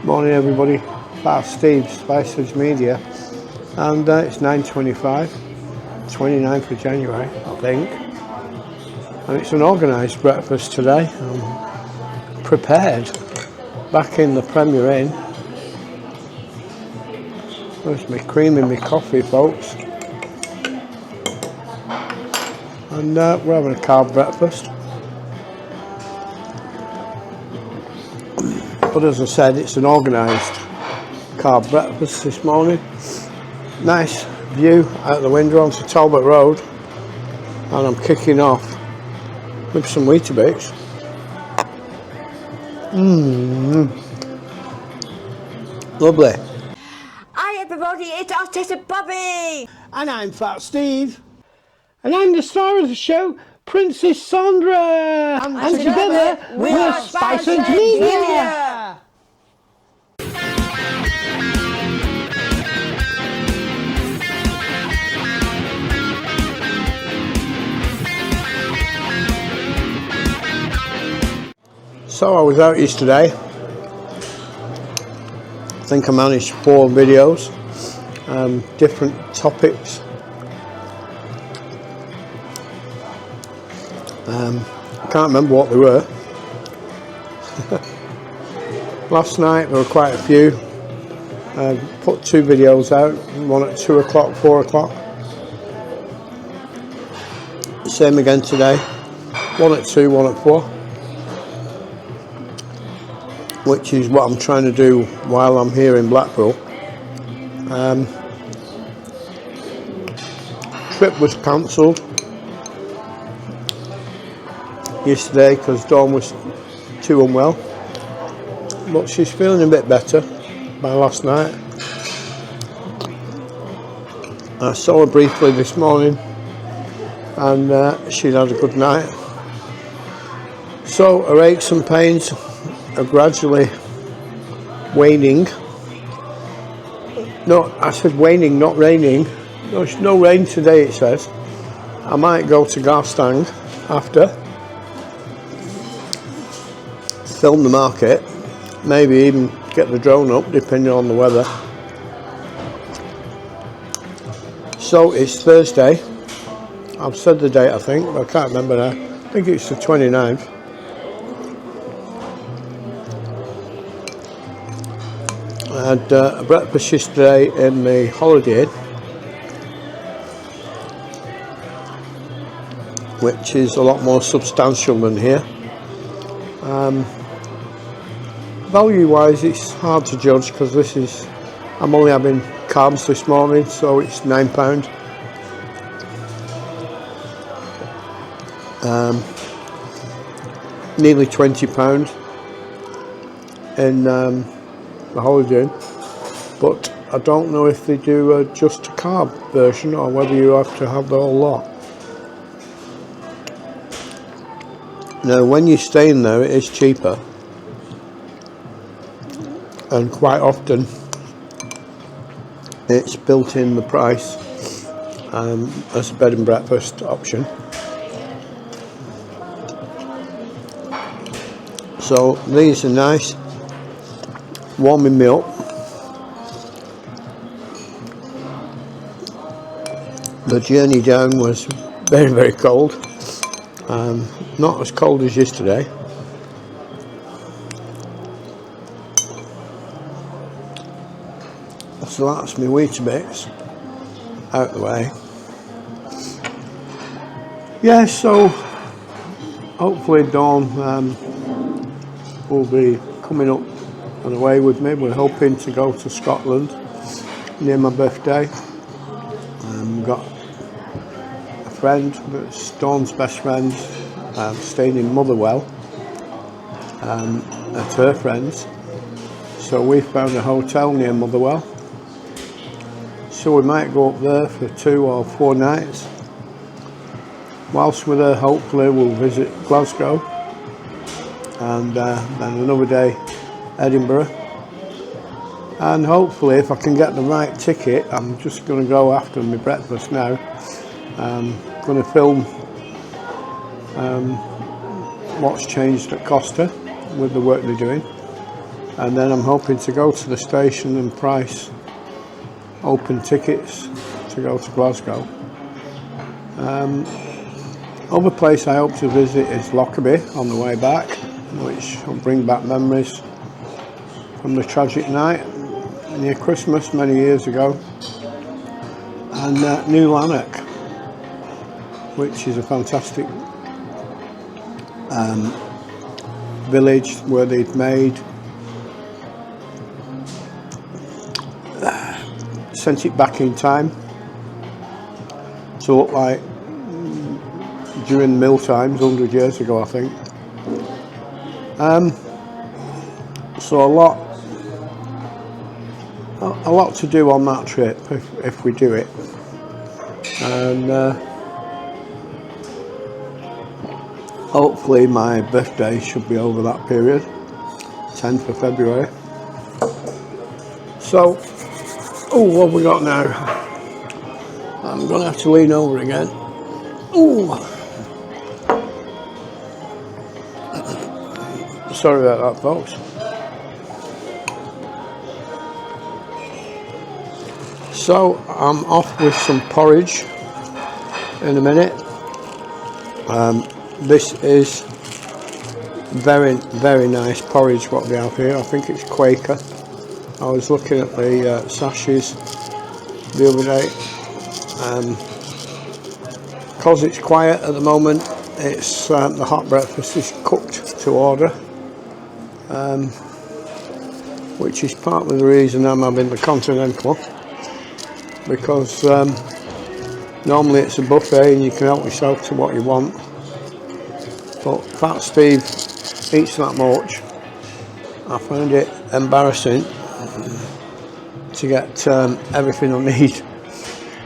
Morning everybody, that's Steve, Spicehead-Media, and it's 9:25, 29th of January I think, and it's an organised breakfast today. I'm prepared, back in the Premier Inn. There's my cream and my coffee folks, and we're having a carb breakfast. But as I said, it's an organised carb breakfast this morning. Nice view out the window onto Talbot Road, and I'm kicking off with some Weetabix. Lovely. Hi everybody, it's Artist Bobby! And I'm Fat Steve. And I'm the star of the show, Princess Sandra. And together we're Spicehead-Media. So I was out yesterday. I think I managed 4 videos, different topics. I can't remember what they were. Last night there were quite a few. I put 2 videos out, one at 2 o'clock, 4 o'clock. Same again today, one at 2, one at 4. Which is what I'm trying to do while I'm here in Blackpool. Trip was cancelled yesterday because Dawn was too unwell, but she's feeling a bit better by last night. I saw her briefly this morning, and she'd had a good night. So her aches and pains are gradually waning. No, I said waning, not raining. There's no rain today, it says. I might go to Costa after, film the market, maybe even get the drone up depending on the weather. So it's Thursday. I've said the date I think, but I can't remember now. I think it's the 29th. I had a breakfast yesterday in the Holiday Inn, which is a lot more substantial than here. Value wise it's hard to judge because I'm only having carbs this morning, so it's £9. Nearly £20 in the Holiday Inn, but I don't know if they do just a carb version or whether you have to have the whole lot. Now when you're staying there it is cheaper, and quite often it's built in the price as a bed and breakfast option. So these are nice, warming me up. The journey down was very, very cold. Not as cold as yesterday. So that's my Weetabix out the way. Yeah, so hopefully Dawn will be coming up and away with me. We're hoping to go to Scotland near my birthday. Got a friend that's Dawn's best friend staying in Motherwell at her friend's, so we found a hotel near Motherwell, so we might go up there for 2 or 4 nights. Whilst we're there, hopefully we'll visit Glasgow, and then another day Edinburgh, and hopefully if I can get the right ticket, I'm just going to go after my breakfast now. I'm going to film what's changed at Costa with the work they're doing, and then I'm hoping to go to the station and price open tickets to go to Glasgow. Other place I hope to visit is Lockerbie on the way back, which will bring back memories from the tragic night near Christmas many years ago. And New Lanark, which is a fantastic village where they'd made, sent it back in time to look like during mill times 100 years ago, I think. So a lot to do on that trip if we do it, and hopefully my birthday should be over that period, 10th of February. So, what have we got now? I'm gonna have to lean over again. Sorry about that, folks. So I'm off with some porridge in a minute. This is very, very nice porridge what we have here. I think it's Quaker. I was looking at the sachets the other day. Because it's quiet at the moment, it's the hot breakfast is cooked to order, which is partly the reason I'm having the continental, because normally it's a buffet and you can help yourself to what you want, but Fat Steve eats that much. I find it embarrassing to get everything I need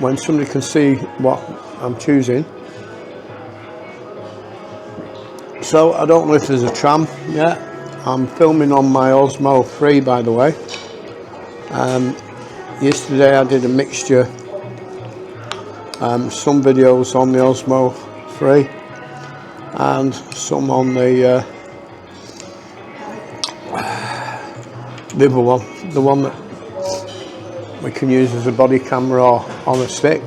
when somebody can see what I'm choosing. So I don't know if there's a tram yet. I'm filming on my Osmo 3, by the way. Yesterday I did a mixture, some videos on the Osmo 3 and some on the other one, the one that we can use as a body camera or on a stick.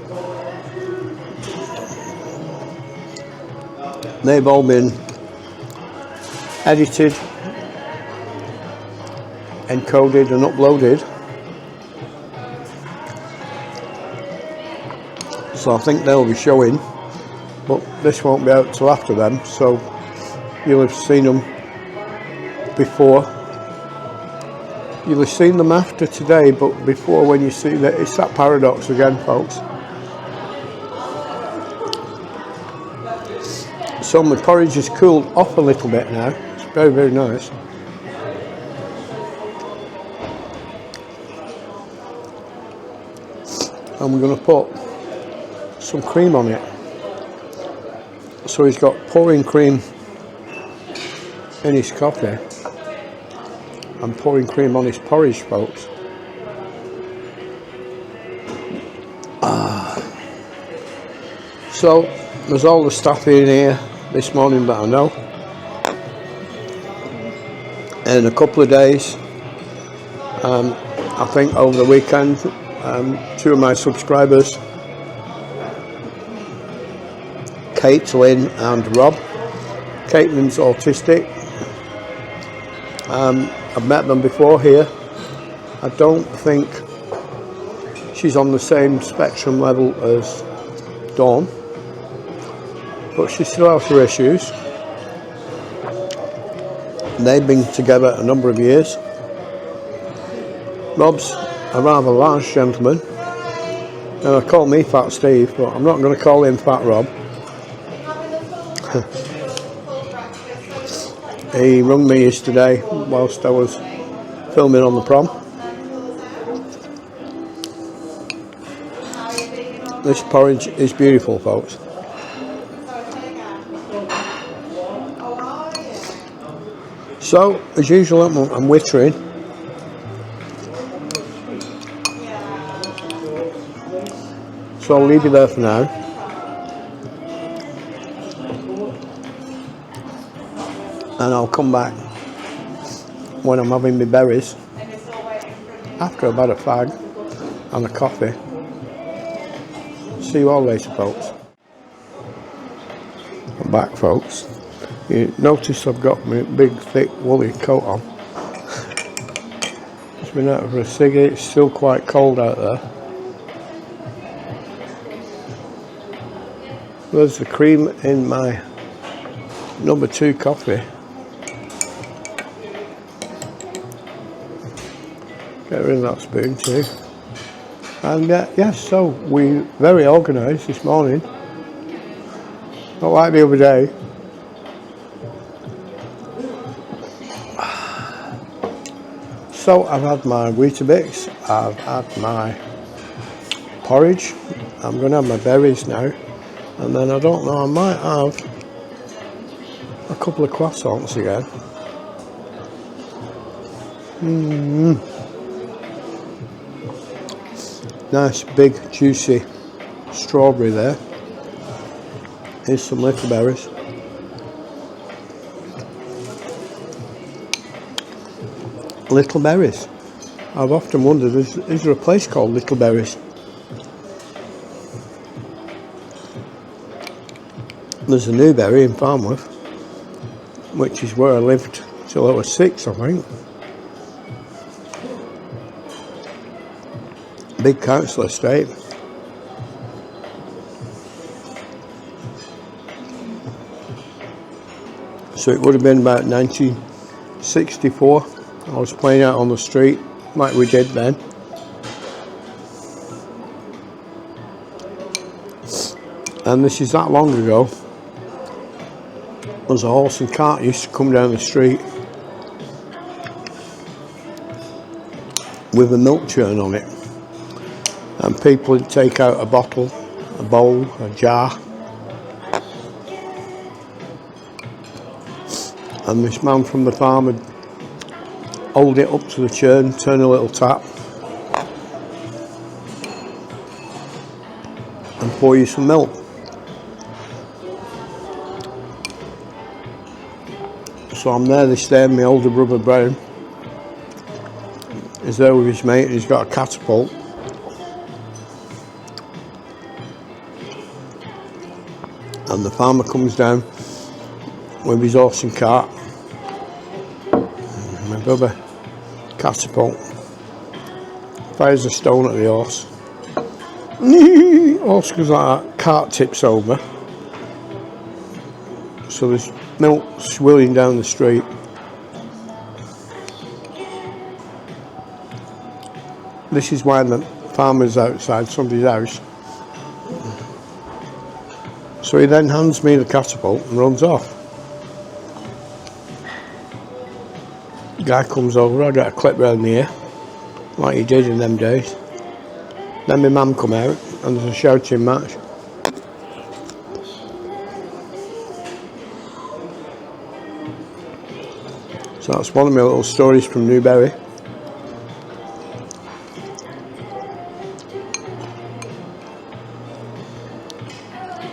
They've all been edited, encoded and uploaded, so I think they'll be showing, but this won't be out till after them, so you'll have seen them before. You'll have seen them after today, but before, when you see that, it's that paradox again, folks. So my porridge has cooled off a little bit now. It's very, very nice. And we're going to put some cream on it. So he's got pouring cream in his coffee and pouring cream on his porridge, folks. So there's all the stuff in here this morning that I know. In a couple of days, I think over the weekend, two of my subscribers, Kate, Lynn and Rob. Caitlin's autistic. I've met them before here. I don't think she's on the same spectrum level as Dawn, but she still has her issues. They've been together a number of years. Rob's a rather large gentleman, and I call me Fat Steve, but I'm not going to call him Fat Rob. He rung me yesterday whilst I was filming on the prom. This porridge is beautiful, folks. So, as usual, I'm wittering. So I'll leave you there for now. And I'll come back when I'm having my berries after I've had a fag and a coffee. See you all later, folks. I'm back, folks. You notice I've got my big thick woolly coat on. Just been out for a ciggy. It's still quite cold out there. There's the cream in my number 2 coffee. Get rid of that spoon too. And yes, so we very organised this morning. Not like the other day. So I've had my Weetabix, I've had my porridge, I'm going to have my berries now, and then I don't know, I might have a couple of croissants again. Nice big juicy strawberry there. Here's some little berries. Little Berries. I've often wondered, is there a place called Little Berries? There's a Newberry in Farnworth, which is where I lived till I was 6, I think. Big council estate. So it would have been about 1964. I was playing out on the street like we did then. And this is that long ago. There's a horse and cart used to come down the street with a milk churn on it. And people would take out a bottle, a bowl, a jar. And this man from the farm would hold it up to the churn, turn a little tap, and pour you some milk. So I'm there this day, and my older brother Brown is there with his mate, and he's got a catapult. And the farmer comes down with his horse and cart. And my brother catapult fires a stone at the horse. Horse goes like that, cart tips over. So there's milk swirling down the street. This is why the farmer's outside somebody's house. So he then hands me the catapult and runs off. The guy comes over, I get a clip round the ear, like he did in them days. Then my mum come out and there's a shouting match. So that's one of my little stories from Newberry.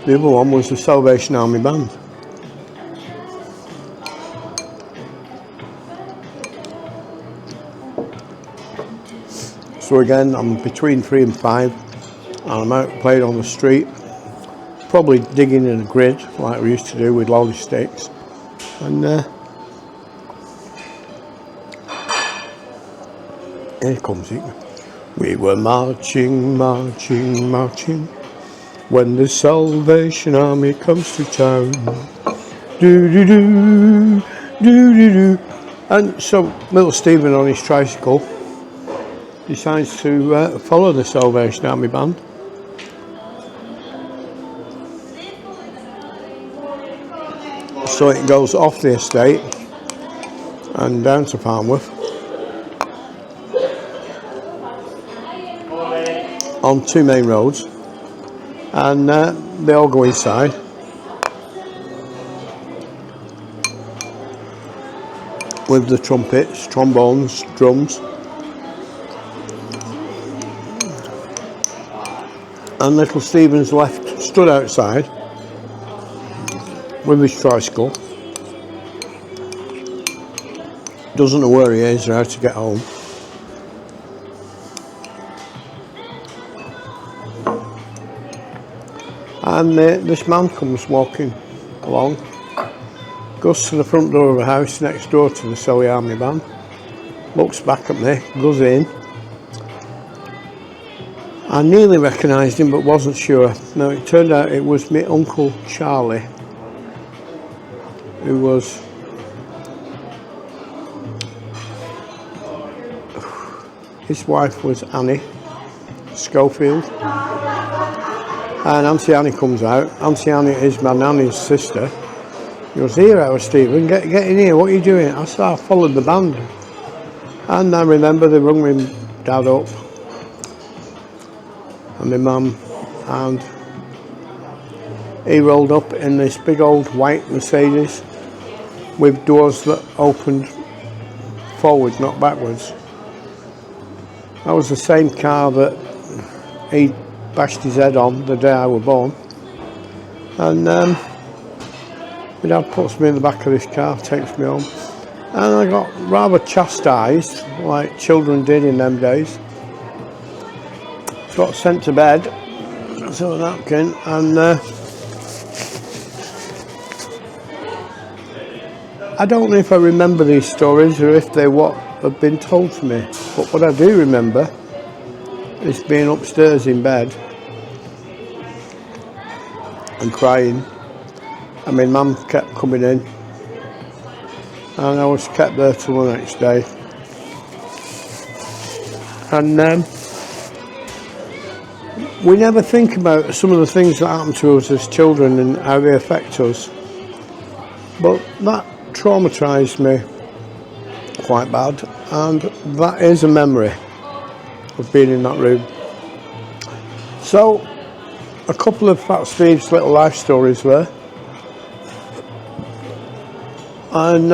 The other one was the Salvation Army Band. So again, I'm between 3 and 5, and I'm out playing on the street, probably digging in a grid like we used to do with lolly sticks. And here comes it. We were marching, marching, marching, when the Salvation Army comes to town. Do-do-do, do-do-do. And so little Stephen on his tricycle decides to follow the Salvation Army Band. So it goes off the estate and down to Farnworth on 2 main roads, and they all go inside. With the trumpets, trombones, drums. And little Stephen's left, stood outside with his tricycle, Doesn't know where he is or how to get home. And this man comes walking along, goes to the front door of a house next door to the Silly Army Band, looks back at me, goes in. I nearly recognised him but wasn't sure. Now it turned out it was my Uncle Charlie, who was his wife was Annie Schofield, and Auntie Annie comes out. Auntie Annie is my nanny's sister. He goes, "Here, I was Stephen, get in here, what are you doing?" I said, "I followed the band." And I remember they rung my dad up and my mum, and he rolled up in this big old white Mercedes with doors that opened forward, not backwards. That was the same car that he bashed his head on the day I was born. And my dad puts me in the back of this car, takes me home, and I got rather chastised, like children did in them days. Got sent to bed, so a napkin, and I don't know if I remember these stories or if they're what have been told to me, but what I do remember is being upstairs in bed and crying, and my mum kept coming in, and I was kept there till the next day. And we never think about some of the things that happen to us as children and how they affect us, but that traumatised me quite bad, and that is a memory of being in that room. So a couple of Fat Steve's little life stories there, and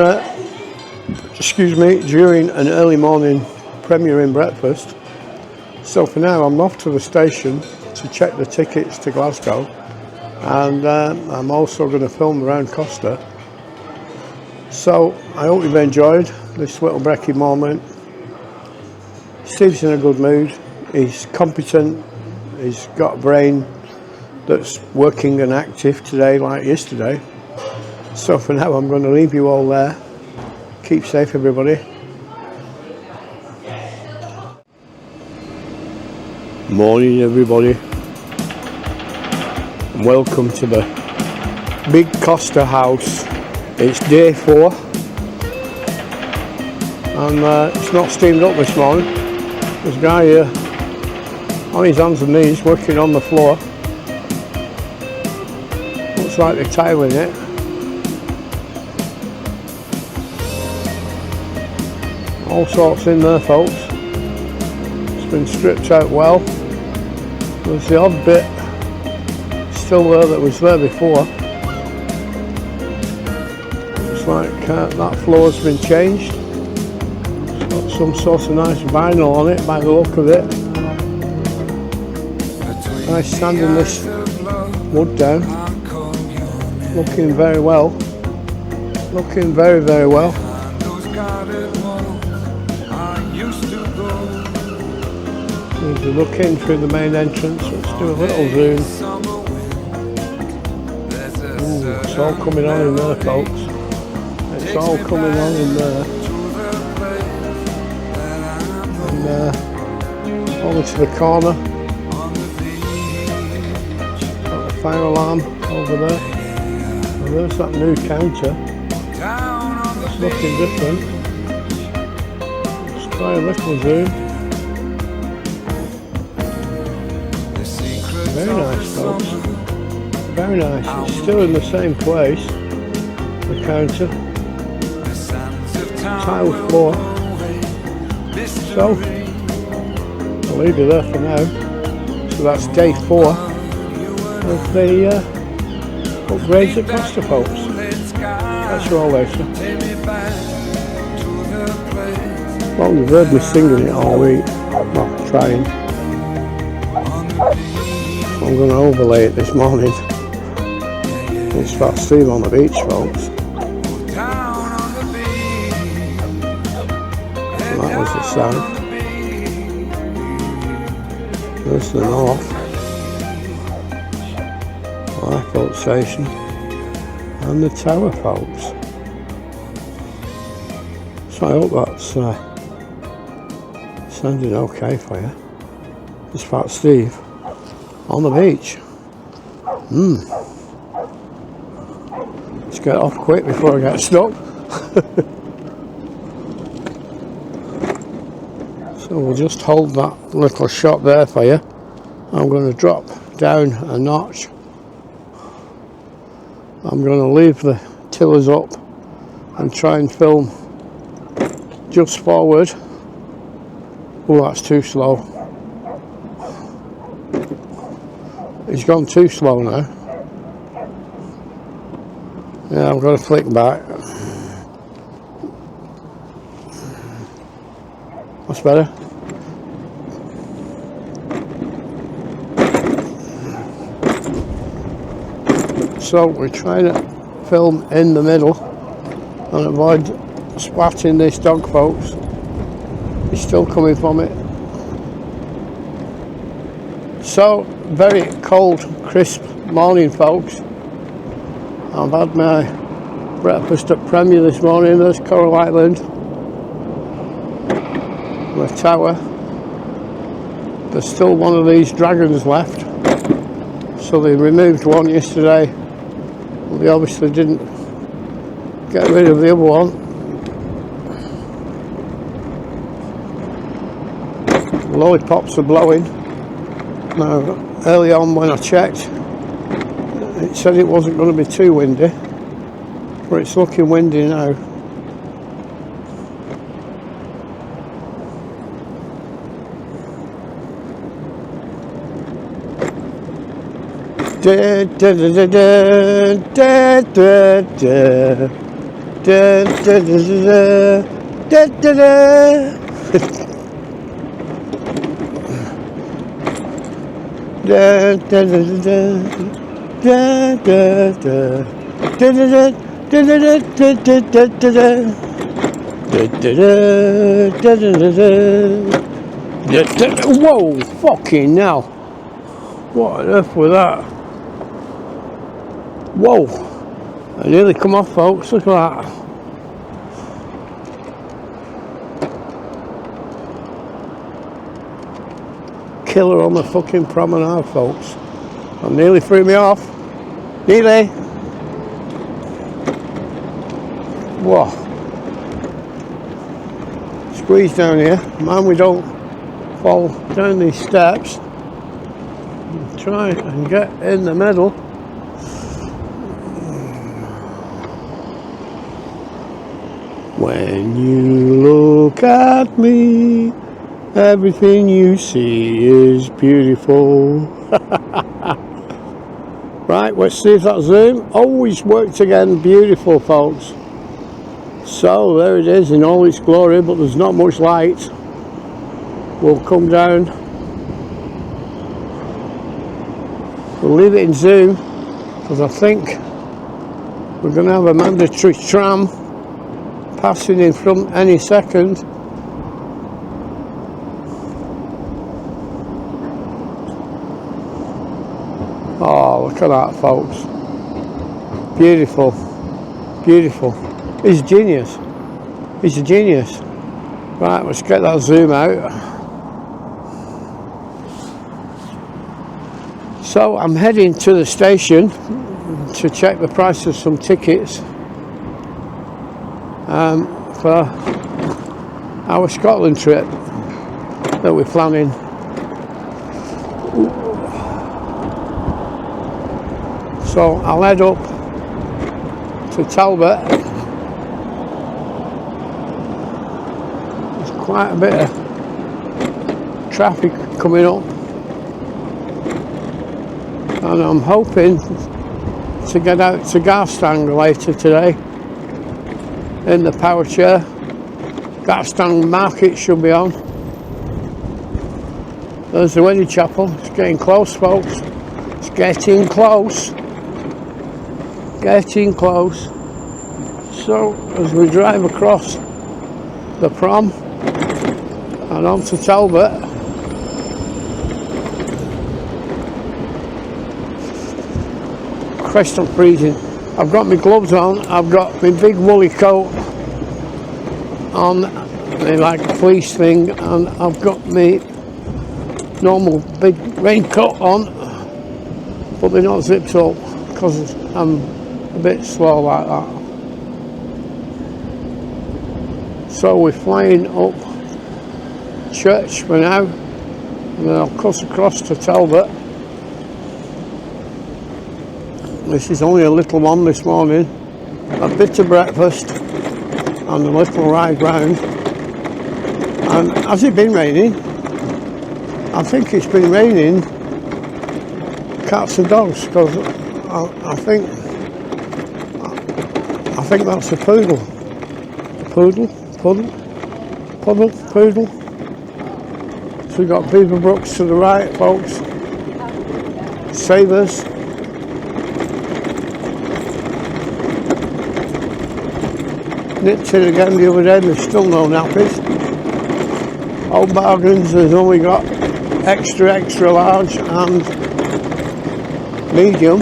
excuse me, during an early morning premiering breakfast. So for now I'm off to the station to check the tickets to Glasgow, and I'm also going to film around Costa. So I hope you've enjoyed this little brekkie moment. Steve's in a good mood, he's competent, he's got a brain that's working and active today like yesterday. So for now I'm going to leave you all there. Keep safe, everybody. Morning, everybody, and welcome to the big Costa house. It's day 4, and it's not steamed up this morning. There's a guy here on his hands and knees working on the floor. Looks like they're tiling it. All sorts in there, folks. It's been stripped out well. There's the odd bit still there that was there before. Looks like that floor's been changed. It's got some sort of nice vinyl on it by the look of it. Nice sanding this wood down. Looking very well. Looking very, very well. As we look in through the main entrance, let's do a little zoom. Ooh, it's all coming on in there, folks. It's all coming on in there. And over to the corner. Got the fire alarm over there. And there's that new counter. It's looking different. Let's try a little zoom. Very nice, folks. Very nice. It's still in the same place. The counter. Tiled floor. So, I'll leave you there for now. So that's day 4 of the upgrades at Costa, folks. That's all later. Well, you've heard me singing it all week. Well, trying. I'm going to overlay it this morning. It's Fat Steve on the beach, folks. There's the south. There's the north. Lifeboat station. And the tower, folks. So I hope that's sounding okay for you. It's Fat Steve on the beach. Let's get off quick before I get stuck. So we'll just hold that little shot there for you. I'm going to drop down a notch. I'm going to leave the tillers up and try and film just forward. Oh, that's too slow. It's gone too slow now. Yeah, I've got to flick back. That's better. So we're trying to film in the middle and avoid splatting this dog, folks. It's still coming from it. So, very cold, crisp morning, folks. I've had my breakfast at Premier this morning. There's Coral Island, the tower. There's still one of these dragons left. So they removed one yesterday. Well, they obviously didn't get rid of the other one. Lollipops are blowing. Now, early on when I checked, it said it wasn't going to be too windy, but it's looking windy now. Da, da, da, da, da, da, da, da, da, da, da, da. Da, da, da, da, da, da, da, da, da. Whoa, fucking hell. What on earth was that? Whoa. I nearly come off, folks. Look at that. Killer on the fucking promenade, folks. I nearly threw me off. Nearly. Whoa. Squeeze down here. Man, we don't fall down these steps. Try and get in the middle. When you look at me, everything you see is beautiful. Right, let's see if that zoom always worked again. Beautiful, folks. So there it is in all its glory, but there's not much light. We'll come down. We'll leave it in zoom because I think we're going to have a mandatory tram passing in front any second. Oh, look at that, folks. Beautiful. Beautiful. He's a genius. He's a genius. Right, let's get that zoom out. So I'm heading to the station to check the price of some tickets for our Scotland trip that we're planning. So I'll head up to Talbot. There's quite a bit of traffic coming up, and I'm hoping to get out to Garstang later today in the power chair. Garstang Market should be on. There's the wedding chapel. It's getting close, folks. It's getting close. Getting close. So as we drive across the prom, and on to Talbot. Christ, I'm freezing. I've got my gloves on, I've got my big woolly coat on, like a fleece thing, and I've got my normal big raincoat on, but they're not zipped up because I'm a bit slow like that. So we're flying up Church for now, and then I'll cut across to Talbot. This is only a little one this morning. A bit of breakfast and a little ride round. And has it been raining? I think it's been raining cats and dogs, because I think that's a poodle. Poodle. So we've got Beaverbrooks to the right, folks. Savers. Nipped in again the other day, there's still no nappies. Old Bargains has only got extra large and medium.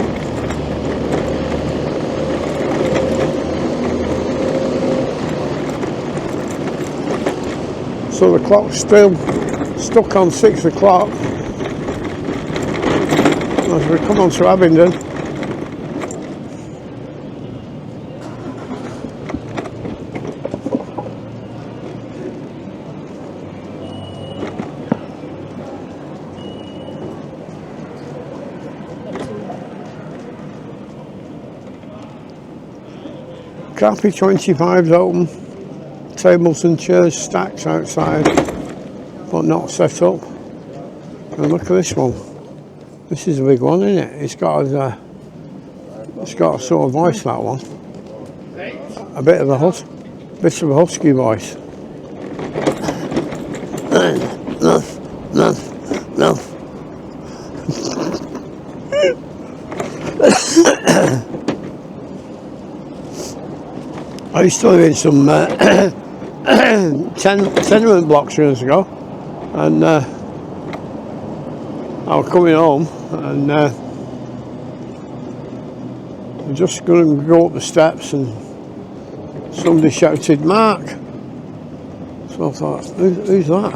So the clock's still stuck on 6 o'clock as we come on to Abingdon. Cafe 25's open, tables and chairs stacked outside, but not set up. And look at this one. This is a big one, isn't it? It's got a sort of voice, that one. A bit of a husky voice. No. I used to live in some tenement blocks years ago, and I was coming home, and I'm just going to go up the steps, and somebody shouted, "Mark!" So I thought, who's that?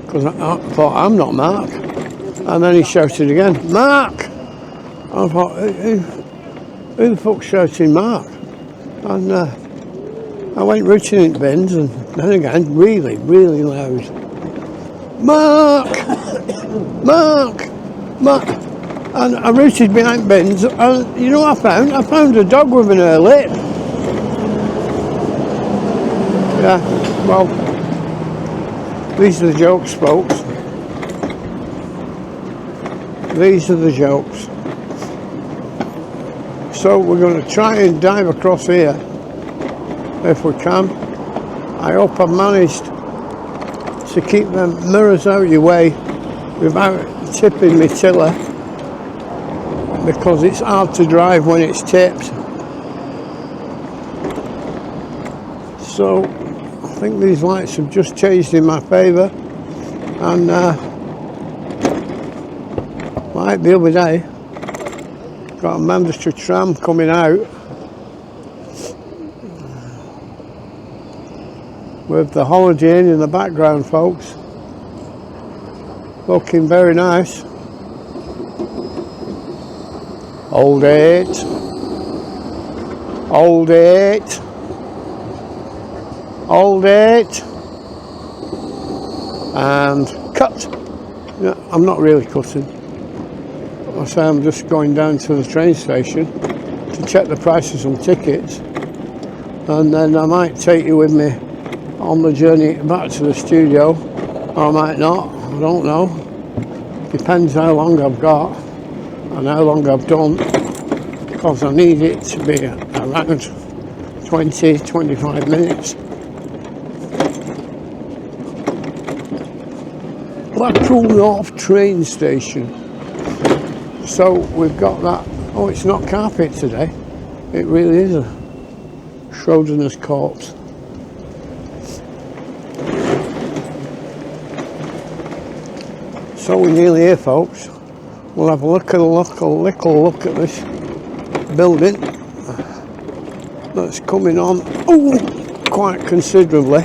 Because I thought, I'm not Mark. And then he shouted again, "Mark!" I thought, who the fuck's shouting Mark? And I went rooting in bins, and then again, really loud. "Mark! Mark! Mark!" And I rooted behind bins, and you know what I found? I found a dog with an ear lip. Yeah, well, these are the jokes, folks. These are the jokes. So we're going to try and dive across here if we can. I hope I've managed to keep the mirrors out of your way without tipping my tiller, because it's hard to drive when it's tipped. So I think these lights have just changed in my favour, and like the other day, got a mandatory tram coming out with the Holiday Inn in the background, folks. Looking very nice. Hold it. Hold it. Hold it. And cut. No, I'm not really cutting. I say I'm just going down to the train station to check the prices on tickets, and then I might take you with me on the journey back to the studio, or I might not, I don't know. Depends how long I've got and how long I've done, because I need it to be around 20-25 minutes. Blackpool North train station. So we've got that. Oh, it's not carpet today. It really is a Schrodinger's corpse. So we're nearly here, folks. We'll have a little look at this building that's coming on quite considerably.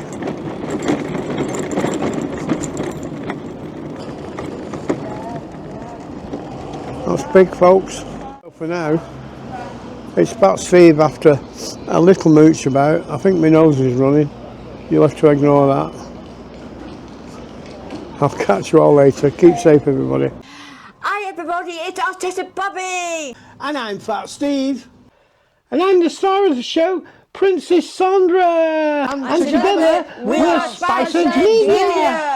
That's big, folks. For now, it's about 5 after a little mooch about. I think my nose is running. You'll have to ignore that. I'll catch you all later. Keep safe, everybody. Hi everybody, it's Arteta Bobby! And I'm Fat Steve. And I'm the star of the show, Princess Sandra. And together, we're Spicehead-Media.